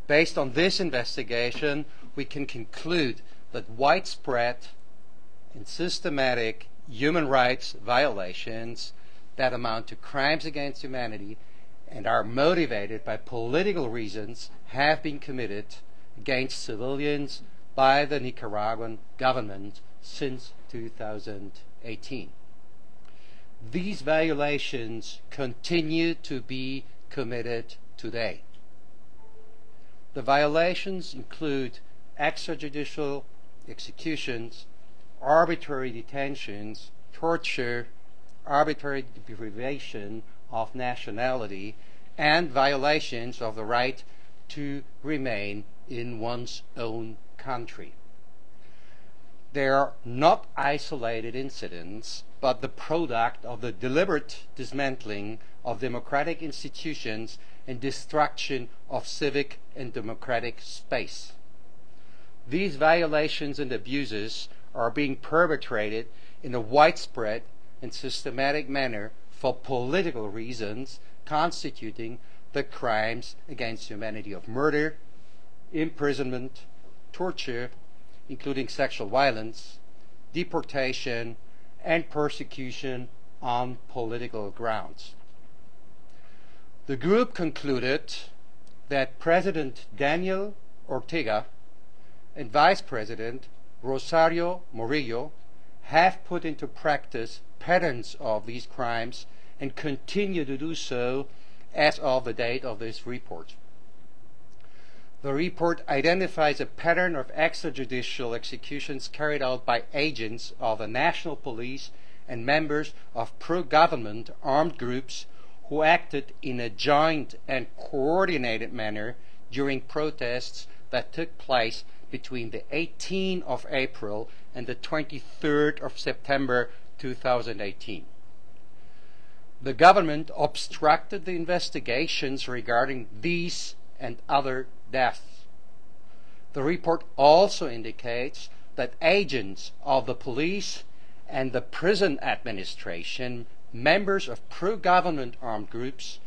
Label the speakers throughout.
Speaker 1: Based on this investigation, we can conclude that widespread and systematic human rights violations that amount to crimes against humanity and are motivated by political reasons have been committed against civilians by the Nicaraguan government since 2018. These violations continue to be committed today. The violations include extrajudicial executions, arbitrary detentions, torture, arbitrary deprivation of nationality, and violations of the right to remain in one's own country. They are not isolated incidents, but the product of the deliberate dismantling of democratic institutions and destruction of civic and democratic space. These violations and abuses are being perpetrated in a widespread and systematic manner for political reasons, constituting the crimes against humanity of murder, imprisonment, torture, including sexual violence, deportation, and persecution on political grounds. The group concluded that President Daniel Ortega and Vice President Rosario Murillo have put into practice patterns of these crimes and continue to do so as of the date of this report. The report identifies a pattern of extrajudicial executions carried out by agents of the national police and members of pro-government armed groups who acted in a joint and coordinated manner during protests that took place between the 18th of April and the 23rd of September 2018. The government obstructed the investigations regarding these and other deaths. The report also indicates that agents of the police and the prison administration, members of pro-government armed groups,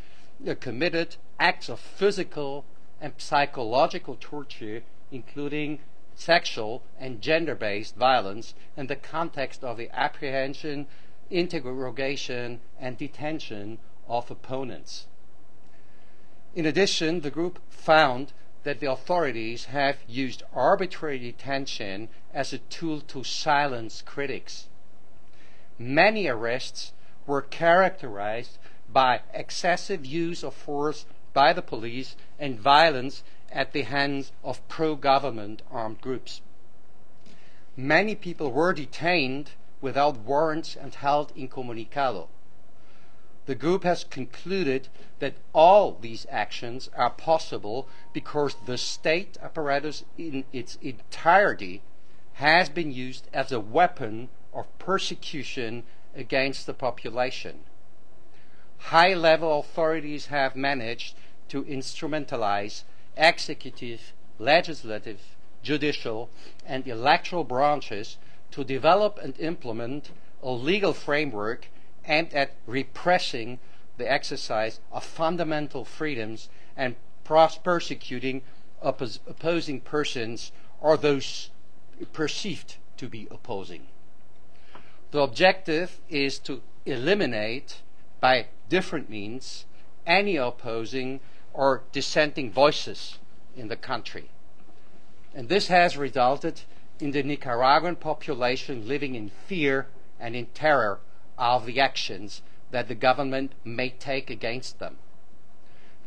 Speaker 1: committed acts of physical and psychological torture, including sexual and gender-based violence, in the context of the apprehension, interrogation, and detention of opponents. In addition, the group found that the authorities have used arbitrary detention as a tool to silence critics. Many arrests were characterized by excessive use of force by the police and violence at the hands of pro-government armed groups. Many people were detained without warrants and held incommunicado. The group has concluded that all these actions are possible because the state apparatus in its entirety has been used as a weapon of persecution against the population. High-level authorities have managed to instrumentalize executive, legislative, judicial, and electoral branches to develop and implement a legal framework aimed at repressing the exercise of fundamental freedoms and persecuting opposing persons or those perceived to be opposing. The objective is to eliminate, by different means, any opposing or dissenting voices in the country. And this has resulted in the Nicaraguan population living in fear and in terror of the actions that the government may take against them.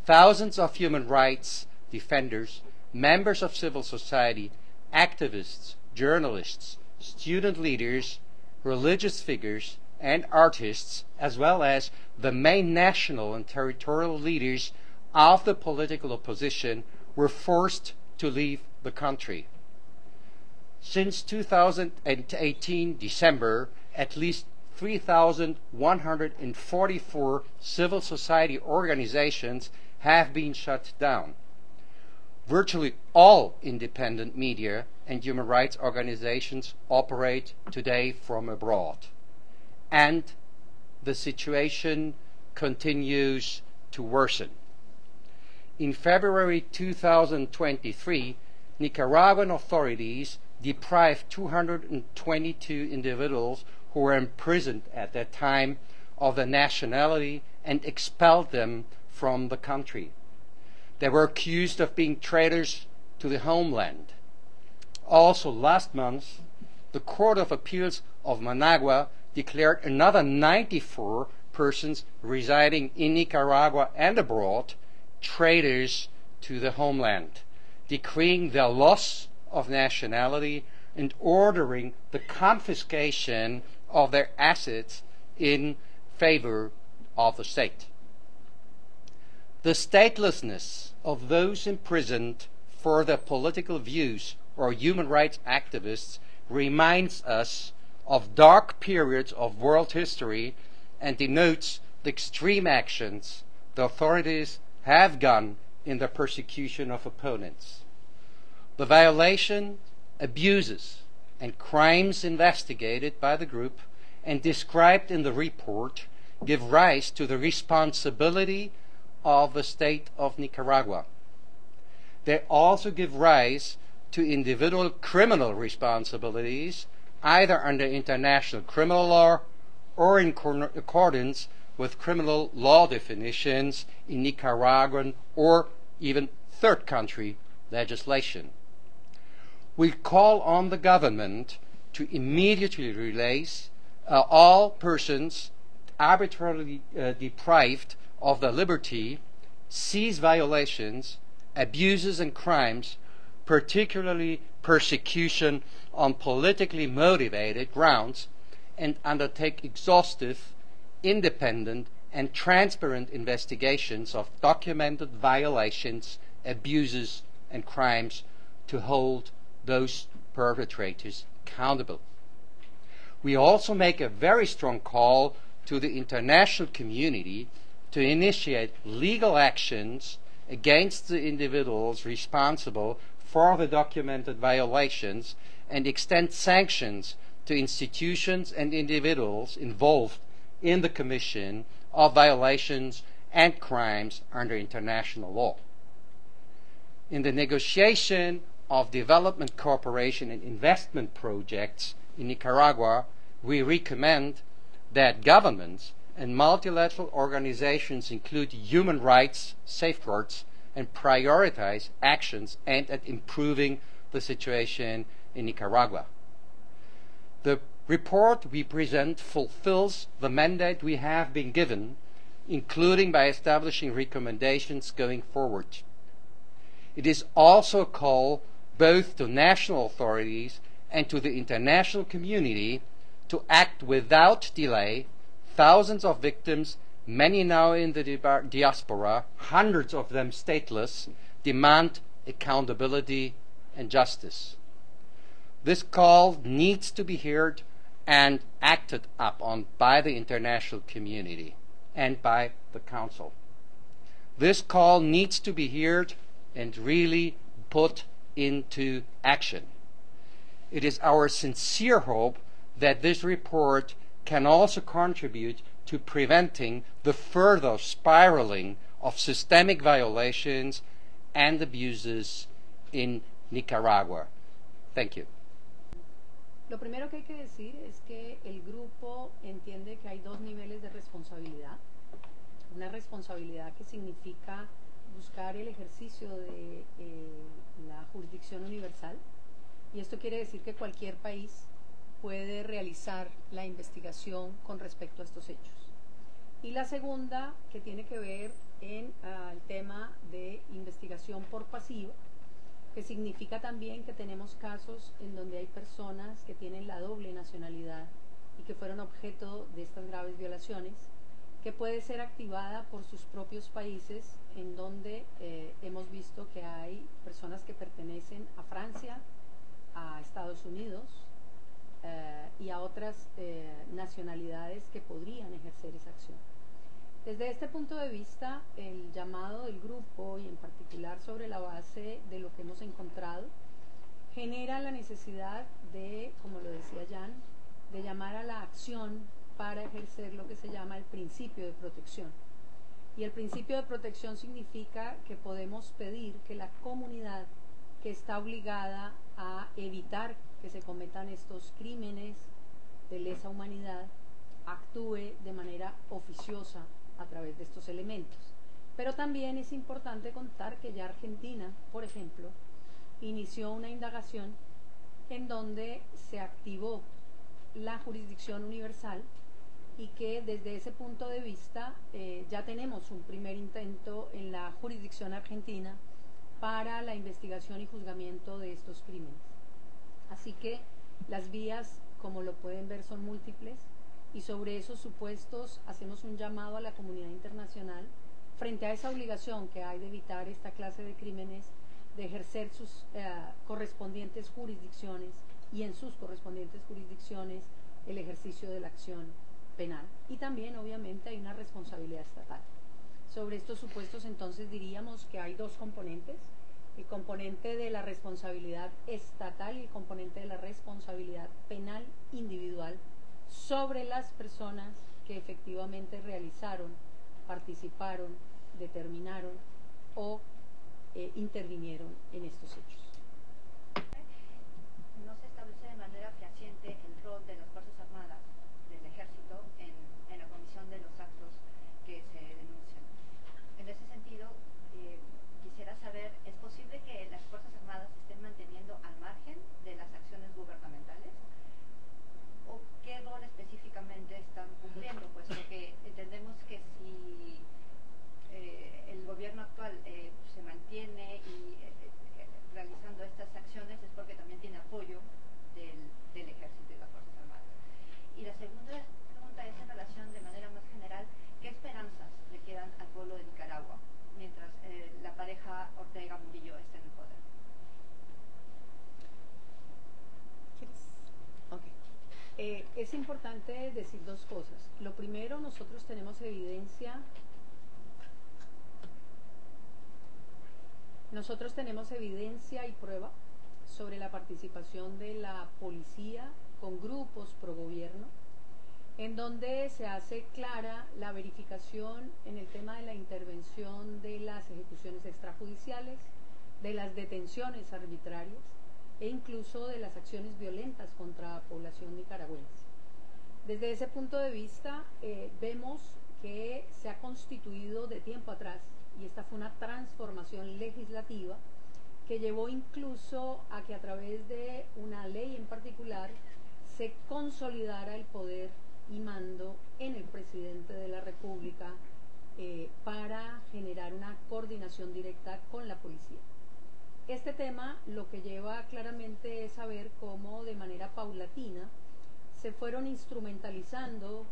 Speaker 1: Thousands of human rights defenders, members of civil society, activists, journalists, student leaders, religious figures, and artists, as well as the main national and territorial leaders of the political opposition, were forced to leave the country. Since 2018 December, at least 3,144 civil society organizations have been shut down. Virtually all independent media and human rights organizations operate today from abroad. And the situation continues to worsen. in February 2023, Nicaraguan authorities deprived 222 individuals who were imprisoned at that time of their nationality and expelled them from the country. They were accused of being traitors to the homeland. Also, last month, the Court of Appeals of Managua declared another 94 persons residing in Nicaragua and abroad traitors to the homeland, decreeing their loss of nationality and ordering the confiscation of their assets in favor of the state. The statelessness of those imprisoned for their political views or human rights activists reminds us of dark periods of world history and denotes the extreme actions the authorities have gone in the persecution of opponents. The violation, abuses, and crimes investigated by the group and described in the report give rise to the responsibility of the state of Nicaragua. They also give rise to individual criminal responsibilities, either under international criminal law or in accordance with criminal law definitions in Nicaraguan or even third country legislation. We call on the government to immediately release all persons arbitrarily deprived of their liberty, cease violations, abuses and crimes, particularly persecution on politically motivated grounds, and undertake exhaustive, independent, and transparent investigations of documented violations, abuses, and crimes to hold those perpetrators accountable. We also make a very strong call to the international community to initiate legal actions against the individuals responsible for the documented violations and extend sanctions to institutions and individuals involved in the commission of violations and crimes under international law. In the negotiation of development cooperation and investment projects in Nicaragua, we recommend that governments and multilateral organizations include human rights safeguards and prioritize actions aimed at improving the situation in Nicaragua. The report we present fulfills the mandate we have been given, including by establishing recommendations going forward. It is also a call both to national authorities and to the international community to act without delay. Thousands of victims, many now in the diaspora, hundreds of them stateless, demand accountability and justice. This call needs to be heard and acted upon by the international community and by the Council. This call needs to be heard and really put into action. It is our sincere hope that this report can also contribute to preventing the further spiraling of systemic violations and abuses in Nicaragua. Thank you.
Speaker 2: Lo primero que hay que decir es que el grupo entiende que hay dos niveles de responsabilidad. Una responsabilidad que significa buscar el ejercicio de la jurisdicción universal, y esto quiere decir que cualquier país puede realizar la investigación con respecto a estos hechos. Y la segunda, que tiene que ver en el tema de investigación por pasiva, que significa también que tenemos casos en donde hay personas que tienen la doble nacionalidad y que fueron objeto de estas graves violaciones, que puede ser activada por sus propios países, en donde hemos visto que hay personas que pertenecen a Francia, a Estados Unidos y a otras nacionalidades que podrían ejercer esa acción. Desde este punto de vista, el llamado del grupo, y en particular sobre la base de lo que hemos encontrado, genera la necesidad de, como lo decía Jan, de llamar a la acción para ejercer lo que se llama el principio de protección. Y el principio de protección significa que podemos pedir que la comunidad que está obligada a evitar que se cometan estos crímenes de lesa humanidad actúe de manera oficiosa a través de estos elementos. Pero también es importante contar que ya Argentina, por ejemplo, inició una indagación en donde se activó la jurisdicción universal y que desde ese punto de vista ya tenemos un primer intento en la jurisdicción argentina para la investigación y juzgamiento de estos crímenes. Así que las vías, como lo pueden ver, son múltiples y sobre esos supuestos hacemos un llamado a la comunidad internacional frente a esa obligación que hay de evitar esta clase de crímenes, de ejercer sus correspondientes jurisdicciones y en sus correspondientes jurisdicciones el ejercicio de la acción penal. Y también obviamente hay una responsabilidad estatal. Sobre estos supuestos entonces diríamos que hay dos componentes, el componente de la responsabilidad estatal y el componente de la responsabilidad penal individual sobre las personas que efectivamente realizaron, participaron, determinaron o intervinieron en estos hechos.
Speaker 3: No se establece de manera fehaciente el rol de las Fuerzas Armadas, del Ejército, en la comisión de los actos que se denuncian. En ese sentido, quisiera saber, ¿es posible que las Fuerzas Armadas estén manteniendo al margen de las acciones gubernamentales? ¿O qué rol específicamente están cumpliendo? Pues porque entendemos que si el gobierno actual se mantiene y realizando estas acciones es porque también tiene apoyo del Ejército y las Fuerzas Armadas. Y la segunda pregunta es en relación de manera más general, ¿qué esperanzas le quedan al pueblo de Nicaragua mientras la pareja Ortega-Murillo está en el poder?
Speaker 2: Okay. Es importante decir dos cosas. Lo primero, nosotros tenemos evidencia y prueba sobre la participación de la policía con grupos pro gobierno, en donde se hace clara la verificación en el tema de la intervención de las ejecuciones extrajudiciales, de las detenciones arbitrarias e incluso de las acciones violentas contra la población nicaragüense. Desde ese punto de vista vemos que se ha constituido de tiempo atrás, y esta fue una transformación legislativa que llevó incluso a que a través de una ley en particular se consolidara el poder y mando en el presidente de la República para generar una coordinación directa con la policía. Este tema lo que lleva claramente es saber cómo de manera paulatina se fueron instrumentalizando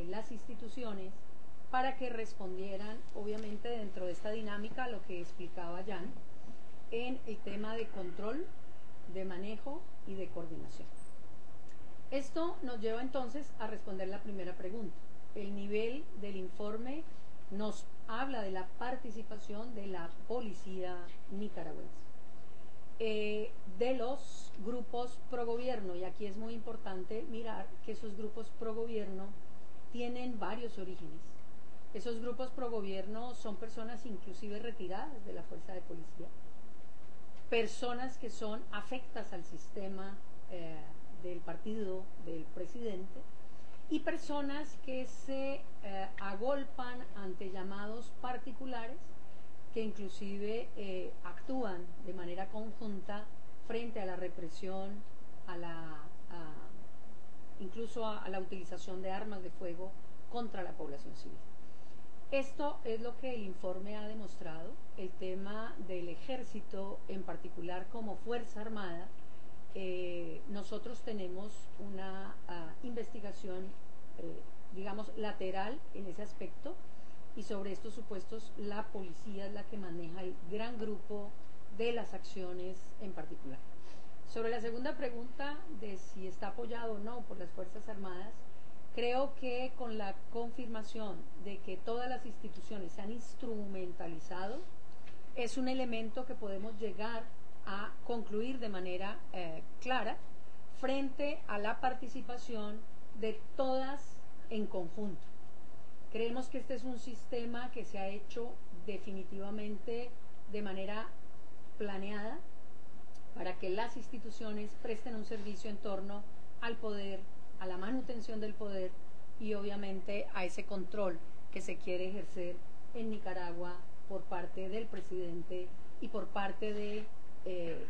Speaker 2: las instituciones para que respondieran, obviamente dentro de esta dinámica, a lo que explicaba Jan, en el tema de control, de manejo y de coordinación. Esto nos lleva entonces a responder la primera pregunta. El nivel del informe nos habla de la participación de la policía nicaragüense, de los grupos pro gobierno, y aquí es muy importante mirar que esos grupos pro gobierno tienen varios orígenes. Esos grupos pro gobierno son personas inclusive retiradas de la fuerza de policía, personas que son afectas al sistema del partido del presidente y personas que se agolpan ante llamados particulares que inclusive actúan de manera conjunta frente a la represión, incluso a la utilización de armas de fuego contra la población civil. Esto es lo que el informe ha demostrado. El tema del ejército en particular como fuerza armada, nosotros tenemos una investigación digamos lateral en ese aspecto, y sobre estos supuestos la policía es la que maneja el gran grupo de las acciones en particular. Sobre la segunda pregunta de si está apoyado o no por las Fuerzas Armadas, creo que con la confirmación de que todas las instituciones se han instrumentalizado, es un elemento que podemos llegar a concluir de manera clara frente a la participación de todas en conjunto. Creemos que este es un sistema que se ha hecho definitivamente de manera planeada para que las instituciones presten un servicio en torno al poder, a la manutención del poder y obviamente a ese control que se quiere ejercer en Nicaragua por parte del presidente y por parte de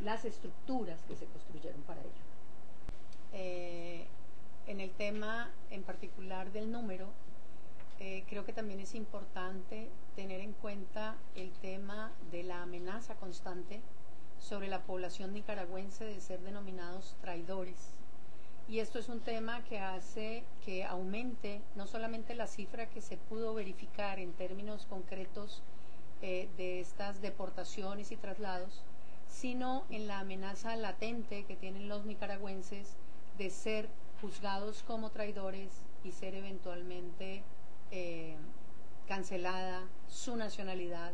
Speaker 2: las estructuras que se construyeron para ello. En el tema en particular del número, creo que también es importante tener en cuenta el tema de la amenaza constante sobre la población nicaragüense de ser denominados traidores. Y esto es un tema que hace que aumente no solamente la cifra que se pudo verificar en términos concretos de estas deportaciones y traslados, sino en la amenaza latente que tienen los nicaragüenses de ser juzgados como traidores y ser eventualmente cancelada su nacionalidad,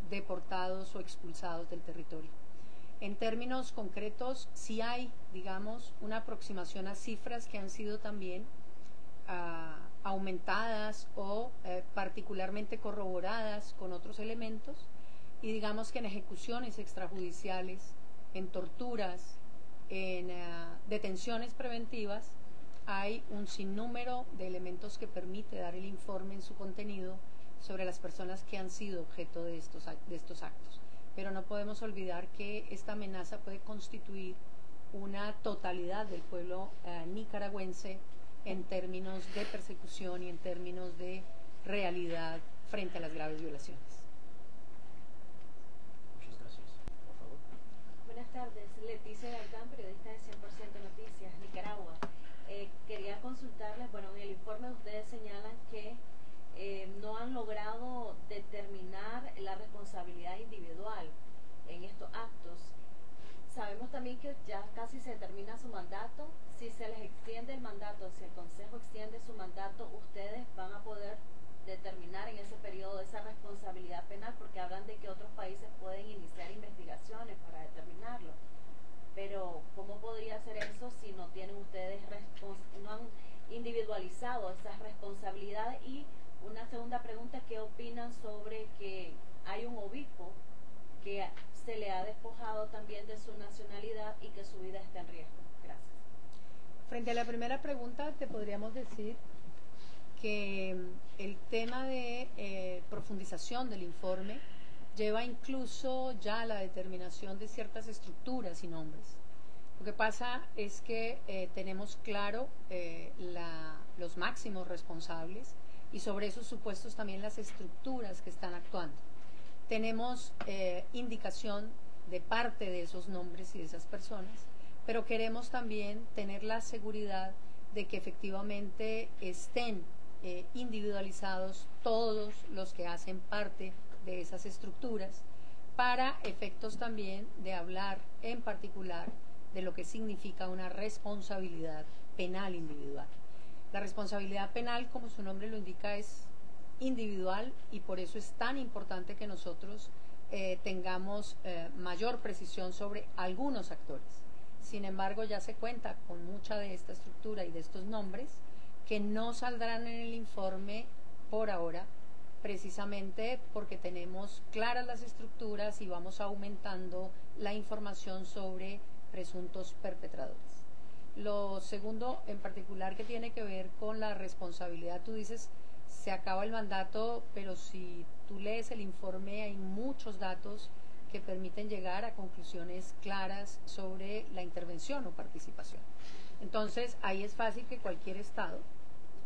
Speaker 2: deportados o expulsados del territorio. En términos concretos, sí hay, digamos, una aproximación a cifras que han sido también aumentadas o particularmente corroboradas con otros elementos, y digamos que en ejecuciones extrajudiciales, en torturas, en detenciones preventivas, hay un sinnúmero de elementos que permite dar el informe en su contenido sobre las personas que han sido objeto de estos actos. Pero no podemos olvidar que esta amenaza puede constituir una totalidad del pueblo nicaragüense en términos de persecución y en términos de realidad frente a las graves violaciones.
Speaker 4: Muchas gracias. Por favor.
Speaker 5: Buenas tardes, Leticia Galcán, periodista de 100% Noticias, Nicaragua. Quería consultarles, bueno, en el informe ustedes señalan que no han logrado determinar la responsabilidad individual en estos actos. Sabemos también que ya casi se termina su mandato. Si se les extiende el mandato, si el Consejo extiende su mandato, ustedes van a poder determinar en ese periodo esa responsabilidad penal, porque hablan de que otros países pueden iniciar investigaciones para determinarlo. Pero ¿cómo podría ser eso si no tienen ustedes no han individualizado esas responsabilidades? Y una segunda pregunta, ¿qué opinan sobre que hay un obispo que se le ha despojado también de su nacionalidad y que su vida está en riesgo? Gracias.
Speaker 2: Frente a la primera pregunta, te podríamos decir que el tema de profundización del informe lleva incluso ya la determinación de ciertas estructuras y nombres. Lo que pasa es que tenemos claro los máximos responsables y sobre esos supuestos también las estructuras que están actuando. Tenemos indicación de parte de esos nombres y de esas personas, pero queremos también tener la seguridad de que efectivamente estén individualizados todos los que hacen parte de esas estructuras, para efectos también de hablar en particular de lo que significa una responsabilidad penal individual. La responsabilidad penal, como su nombre lo indica, es individual y por eso es tan importante que nosotros tengamos mayor precisión sobre algunos actores. Sin embargo, ya se cuenta con mucha de esta estructura y de estos nombres que no saldrán en el informe por ahora, precisamente porque tenemos claras las estructuras y vamos aumentando la información sobre presuntos perpetradores. Lo segundo, en particular, que tiene que ver con la responsabilidad, tú dices, se acaba el mandato, pero si tú lees el informe hay muchos datos que permiten llegar a conclusiones claras sobre la intervención o participación. Entonces, ahí es fácil que cualquier Estado,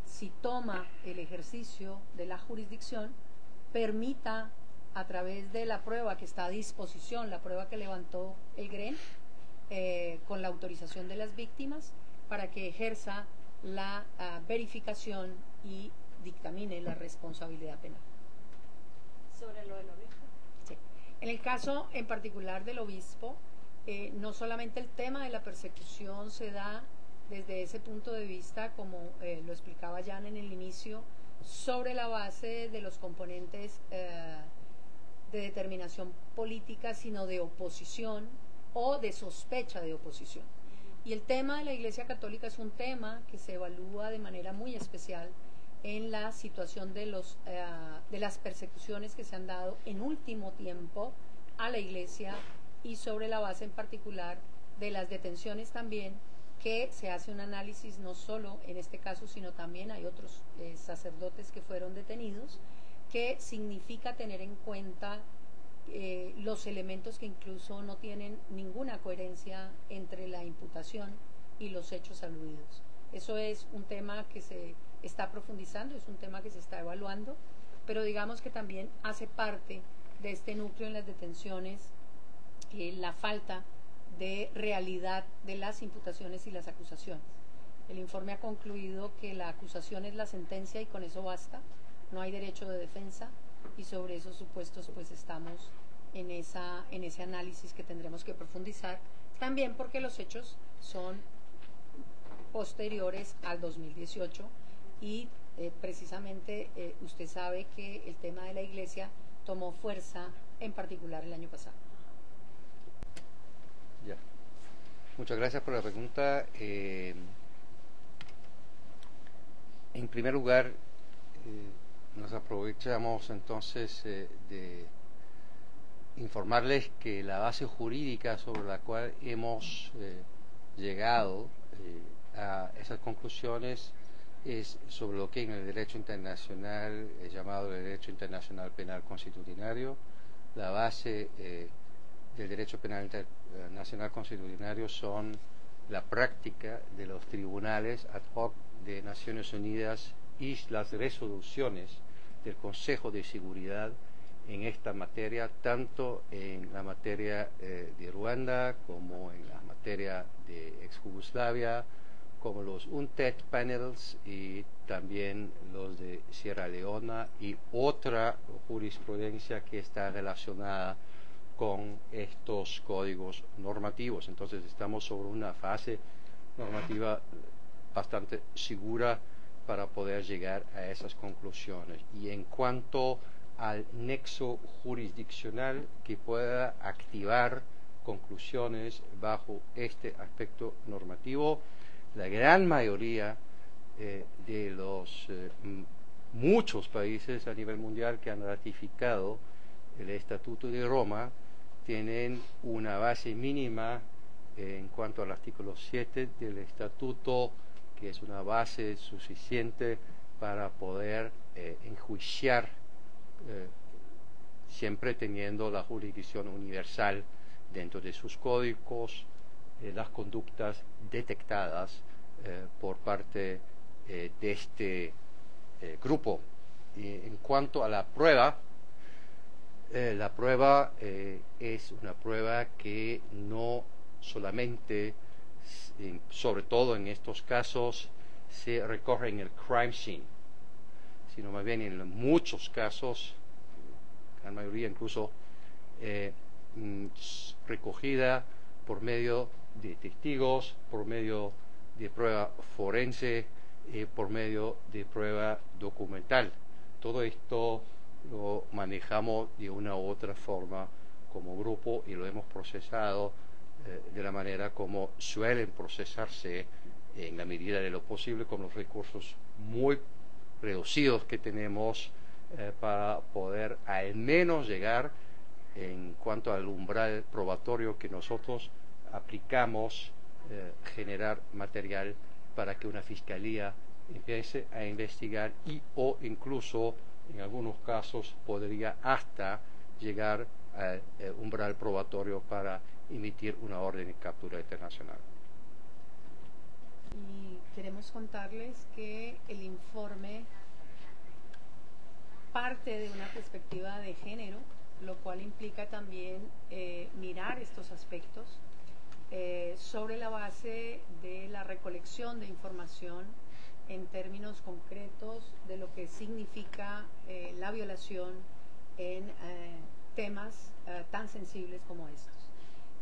Speaker 2: si toma el ejercicio de la jurisdicción, permita a través de la prueba que está a disposición, la prueba que levantó el GREN, con la autorización de las víctimas, para que ejerza la verificación y dictamine la responsabilidad penal.
Speaker 5: ¿Sobre lo del obispo?
Speaker 2: Sí. En el caso en particular del obispo, no solamente el tema de la persecución se da desde ese punto de vista, como lo explicaba Jan en el inicio, sobre la base de los componentes de determinación política, sino de oposición o de sospecha de oposición. Y el tema de la Iglesia Católica es un tema que se evalúa de manera muy especial en la situación de las persecuciones que se han dado en último tiempo a la Iglesia, y sobre la base en particular de las detenciones también, que se hace un análisis no solo en este caso, sino también hay otros sacerdotes que fueron detenidos, que significa tener en cuenta los elementos que incluso no tienen ninguna coherencia entre la imputación y los hechos aludidos. Eso es un tema que se está profundizando, es un tema que se está evaluando, pero digamos que también hace parte de este núcleo en las detenciones la falta de realidad de las imputaciones y las acusaciones. El informe ha concluido que la acusación es la sentencia y con eso basta, no hay derecho de defensa, y sobre esos supuestos pues estamos en ese análisis que tendremos que profundizar, también porque los hechos son posteriores al 2018 y precisamente usted sabe que el tema de la Iglesia tomó fuerza en particular el año pasado.
Speaker 1: Ya. Muchas gracias por la pregunta. En primer lugar, nos aprovechamos entonces de informarles que la base jurídica sobre la cual hemos llegado a esas conclusiones es sobre lo que en el derecho internacional es llamado el derecho internacional penal consuetudinario. La base del derecho penal internacional consuetudinario son la práctica de los tribunales ad hoc de Naciones Unidas y las resoluciones del Consejo de Seguridad en esta materia, tanto en la materia de Ruanda como en la materia de ex-Yugoslavia, como los UNTED panels y también los de Sierra Leona y otra jurisprudencia que está relacionada con estos códigos normativos. Entonces estamos sobre una fase normativa bastante segura para poder llegar a esas conclusiones. Y en cuanto al nexo jurisdiccional que pueda activar conclusiones bajo este aspecto normativo, la gran mayoría de los muchos países a nivel mundial que han ratificado el Estatuto de Roma tienen una base mínima en cuanto al artículo 7 del Estatuto, que es una base suficiente para poder enjuiciar, siempre teniendo la jurisdicción universal dentro de sus códigos, las conductas detectadas por parte de este grupo. Y en cuanto a la prueba es una prueba que no solamente, sobre todo en estos casos, se recoge en el crime scene, sino más bien en muchos casos, la mayoría incluso, recogida por medio de testigos, por medio de prueba forense, por medio de prueba documental. Todo esto lo manejamos de una u otra forma como grupo y lo hemos procesado de la manera como suelen procesarse en la medida de lo posible con los recursos muy reducidos que tenemos para poder al menos llegar en cuanto al umbral probatorio que nosotros aplicamos, generar material para que una fiscalía empiece a investigar y o incluso en algunos casos podría hasta llegar al umbral probatorio para emitir una orden de captura internacional.
Speaker 2: Y queremos contarles que el informe parte de una perspectiva de género, lo cual implica también mirar estos aspectos sobre la base de la recolección de información en términos concretos de lo que significa la violación en temas tan sensibles como estos.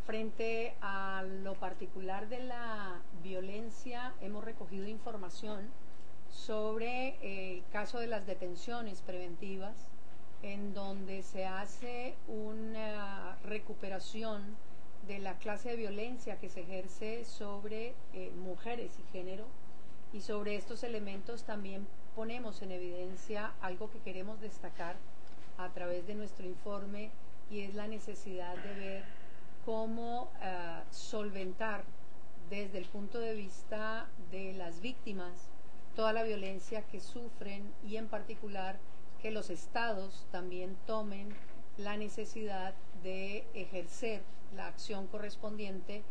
Speaker 2: Frente a lo particular de la violencia, hemos recogido información sobre el caso de las detenciones preventivas, en donde se hace una recuperación de la clase de violencia que se ejerce sobre mujeres y género, y sobre estos elementos también ponemos en evidencia algo que queremos destacar a través de nuestro informe, y es la necesidad de ver cómo solventar desde el punto de vista de las víctimas toda la violencia que sufren, y en particular que los estados también tomen la necesidad de ejercer la acción correspondiente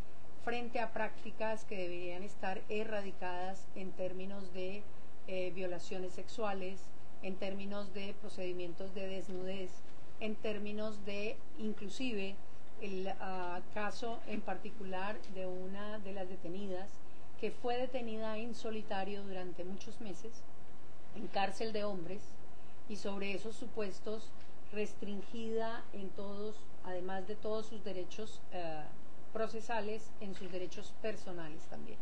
Speaker 2: frente a prácticas que deberían estar erradicadas en términos de violaciones sexuales, en términos de procedimientos de desnudez, en términos de inclusive el caso en particular de una de las detenidas que fue detenida en solitario durante muchos meses en cárcel de hombres, y sobre esos supuestos restringida en todos, además de todos sus derechos procesales, en sus derechos personales también.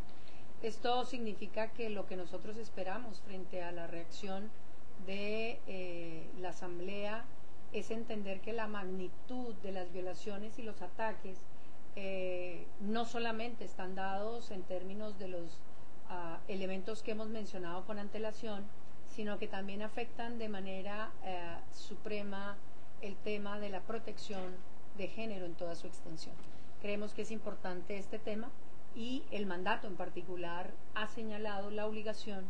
Speaker 2: Esto significa que lo que nosotros esperamos frente a la reacción de la Asamblea es entender que la magnitud de las violaciones y los ataques no solamente están dados en términos de los elementos que hemos mencionado con antelación, sino que también afectan de manera suprema el tema de la protección de género en toda su extensión. Creemos que es importante este tema, y el mandato en particular ha señalado la obligación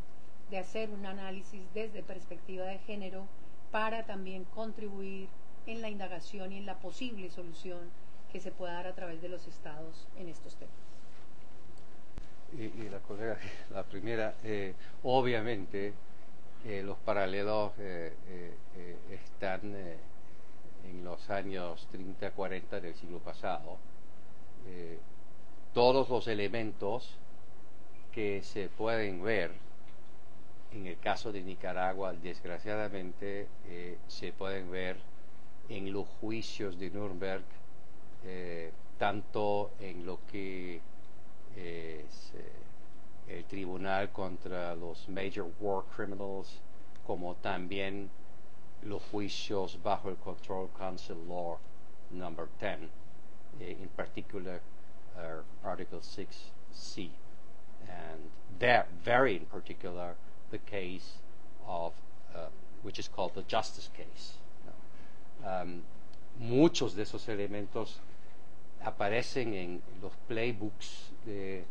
Speaker 2: de hacer un análisis desde perspectiva de género para también contribuir en la indagación y en la posible solución que se pueda dar a través de los estados en estos temas.
Speaker 1: Y la colega, la primera, obviamente los paralelos están en los años 30, 40 del siglo pasado. Todos los elementos que se pueden ver en el caso de Nicaragua, desgraciadamente, se pueden ver en los juicios de Nuremberg, tanto en lo que es el tribunal contra los Major War Criminals, como también los juicios bajo el Control Council Law number 10, in particular Article 6C, and there, very in particular, the case of which is called the justice case. Muchos de esos elementos aparecen en los playbooks de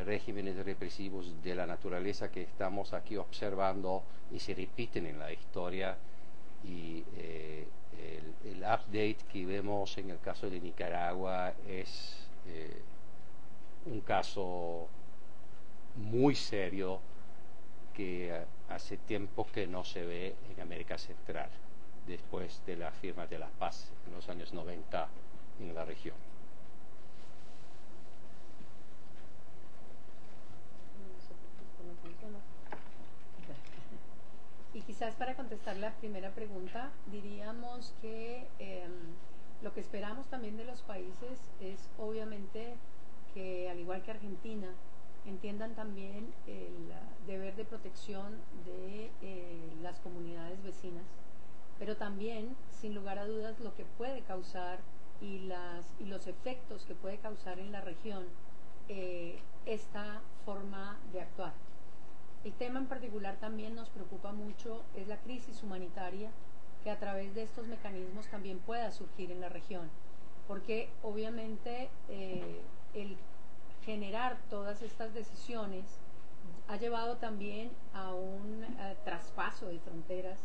Speaker 1: regímenes represivos de la naturaleza que estamos aquí observando, y se repiten en la historia, y el update que vemos en el caso de Nicaragua es un caso muy serio que hace tiempo que no se ve en América Central, después de la firma de la paz en los años 90 en la región.
Speaker 2: Y quizás para contestar la primera pregunta, diríamos que lo que esperamos también de los países es obviamente que, al igual que Argentina, entiendan también el deber de protección de las comunidades vecinas, pero también, sin lugar a dudas, lo que puede causar y los efectos que puede causar en la región esta forma de actuar. El tema en particular también nos preocupa mucho, es la crisis humanitaria que a través de estos mecanismos también pueda surgir en la región, porque obviamente el generar todas estas decisiones ha llevado también a un traspaso de fronteras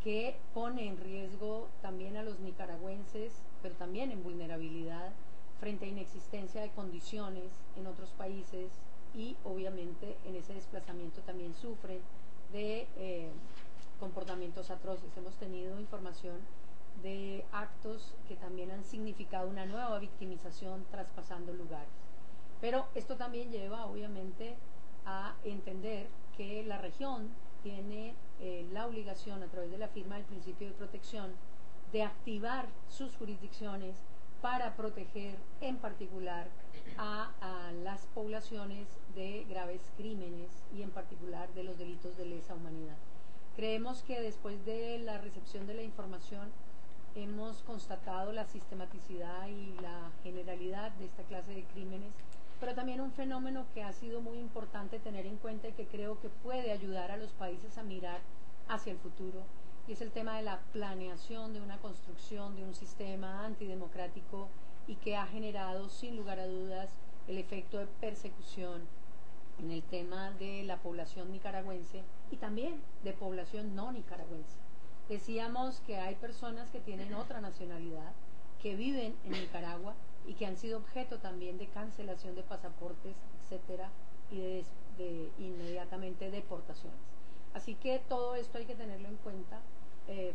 Speaker 2: que pone en riesgo también a los nicaragüenses, pero también en vulnerabilidad frente a inexistencia de condiciones en otros países, y obviamente en ese desplazamiento también sufren de comportamientos atroces. Hemos tenido información de actos que también han significado una nueva victimización traspasando lugares. Pero esto también lleva obviamente a entender que la región tiene la obligación, a través de la firma del principio de protección, de activar sus jurisdicciones para proteger en particular a las poblaciones de graves crímenes, y en particular de los delitos de lesa humanidad. Creemos que después de la recepción de la información hemos constatado la sistematicidad y la generalidad de esta clase de crímenes, pero también un fenómeno que ha sido muy importante tener en cuenta y que creo que puede ayudar a los países a mirar hacia el futuro, y es el tema de la planeación de una construcción de un sistema antidemocrático y que ha generado sin lugar a dudas el efecto de persecución en el tema de la población nicaragüense y también de población no nicaragüense. Decíamos que hay personas que tienen otra nacionalidad, que viven en Nicaragua y que han sido objeto también de cancelación de pasaportes, etcétera, y de inmediatamente deportaciones. Así que todo esto hay que tenerlo en cuenta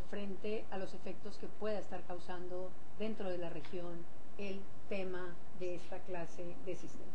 Speaker 2: frente a los efectos que pueda estar causando dentro de la región el tema de esta clase de sistema.